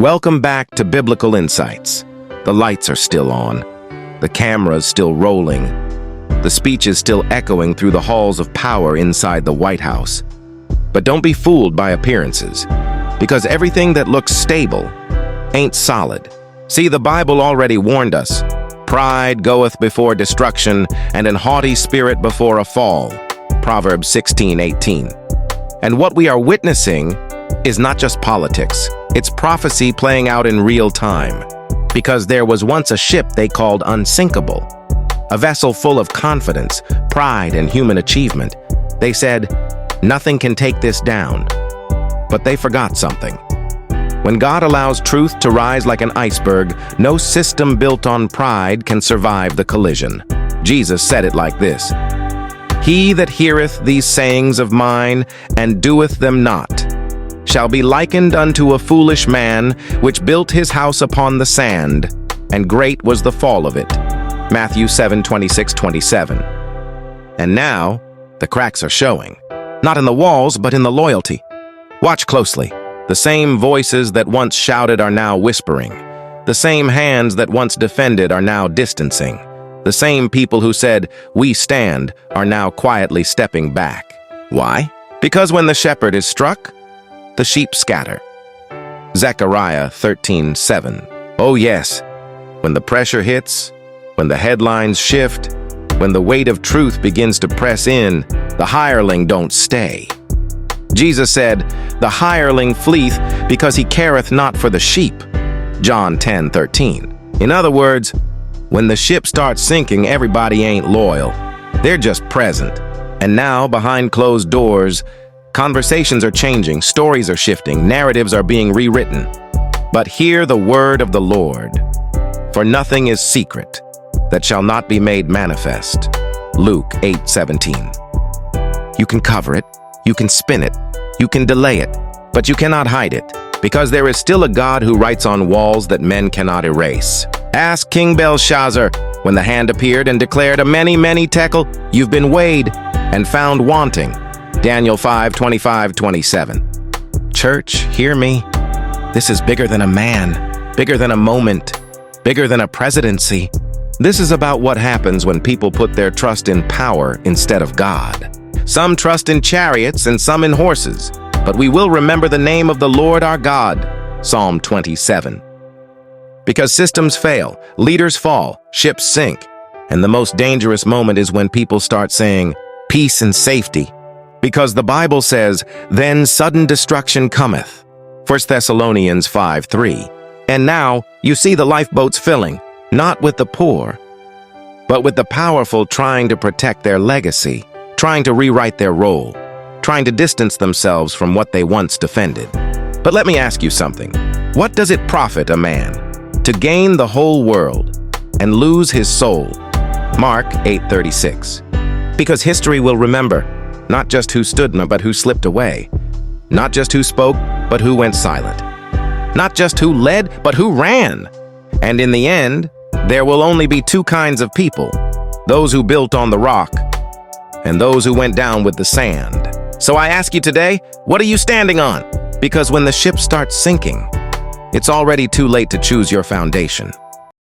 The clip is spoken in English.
Welcome back to Biblical Insights. The lights are still on. The camera's still rolling. The speech is still echoing through the halls of power inside the White House. But don't be fooled by appearances, because everything that looks stable ain't solid. See, the Bible already warned us. Pride goeth before destruction, and an haughty spirit before a fall. Proverbs 16:18. And what we are witnessing is not just politics. It's prophecy playing out in real time. Because there was once a ship they called unsinkable, a vessel full of confidence, pride, and human achievement. They said, nothing can take this down. But they forgot something. When God allows truth to rise like an iceberg, no system built on pride can survive the collision. Jesus said it like this: He that heareth these sayings of mine, and doeth them not, shall be likened unto a foolish man, which built his house upon the sand, and great was the fall of it. Matthew 7:26-27. And now, the cracks are showing. Not in the walls, but in the loyalty. Watch closely. The same voices that once shouted are now whispering. The same hands that once defended are now distancing. The same people who said, "We stand," are now quietly stepping back. Why? Because when the shepherd is struck, the sheep scatter. Zechariah 13:7. Oh yes, when the pressure hits, when the headlines shift, when the weight of truth begins to press in, the hireling don't stay. Jesus said, "The hireling fleeth because he careth not for the sheep." John 10:13. In other words, when the ship starts sinking, everybody ain't loyal. They're just present. And now, behind closed doors, conversations are changing, stories are shifting, narratives are being rewritten. But hear the word of the Lord. For nothing is secret that shall not be made manifest. Luke 8:17. You can cover it, you can spin it, you can delay it, but you cannot hide it, because there is still a God who writes on walls that men cannot erase. Ask King Belshazzar, when the hand appeared and declared, "A many, many tekel, you've been weighed and found wanting." Daniel 5:25-27. Church, hear me. This is bigger than a man, bigger than a moment, bigger than a presidency. This is about what happens when people put their trust in power instead of God. Some trust in chariots and some in horses, but we will remember the name of the Lord our God. Psalm 27. Because systems fail, leaders fall, ships sink, and the most dangerous moment is when people start saying, "Peace and safety." Because the Bible says, "Then sudden destruction cometh." 1 Thessalonians 5:3. And now you see the lifeboats filling, not with the poor, but with the powerful trying to protect their legacy, trying to rewrite their role, trying to distance themselves from what they once defended. But let me ask you something. What does it profit a man to gain the whole world and lose his soul? Mark 8:36. Because history will remember not just who stood, but who slipped away. Not just who spoke, but who went silent. Not just who led, but who ran. And in the end, there will only be two kinds of people: those who built on the rock and those who went down with the sand. So I ask you today, what are you standing on? Because when the ship starts sinking, it's already too late to choose your foundation.